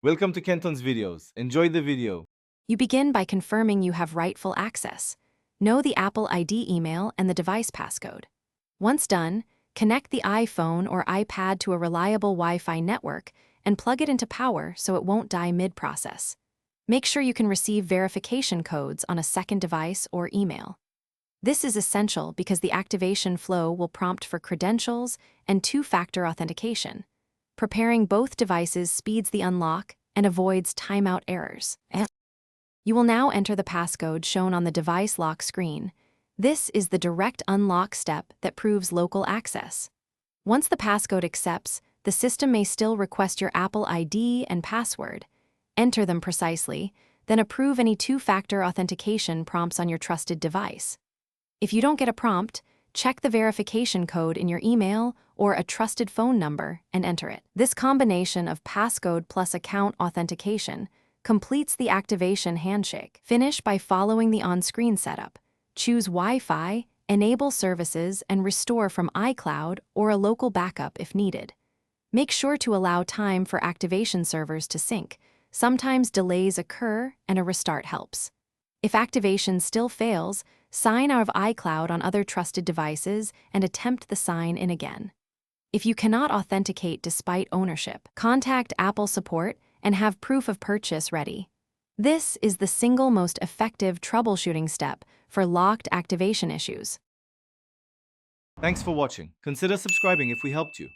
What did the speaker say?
Welcome to Kenton's videos. Enjoy the video. You begin by confirming you have rightful access. Know the Apple ID email and the device passcode. Once done, connect the iPhone or iPad to a reliable Wi-Fi network and plug it into power so it won't die mid-process. Make sure you can receive verification codes on a second device or email. This is essential because the activation flow will prompt for credentials and two-factor authentication. Preparing both devices speeds the unlock and avoids timeout errors. You will now enter the passcode shown on the device lock screen. This is the direct unlock step that proves local access. Once the passcode accepts, the system may still request your Apple ID and password. Enter them precisely, then approve any two-factor authentication prompts on your trusted device. If you don't get a prompt, check the verification code in your email or a trusted phone number and enter it. This combination of passcode plus account authentication completes the activation handshake. Finish by following the on-screen setup. Choose Wi-Fi, enable services, and restore from iCloud or a local backup if needed. Make sure to allow time for activation servers to sync. Sometimes delays occur and a restart helps. If activation still fails, sign out of iCloud on other trusted devices and attempt the sign-in again. If you cannot authenticate despite ownership, contact Apple support and have proof of purchase ready. This is the single most effective troubleshooting step for locked activation issues. Thanks for watching. Consider subscribing if we helped you.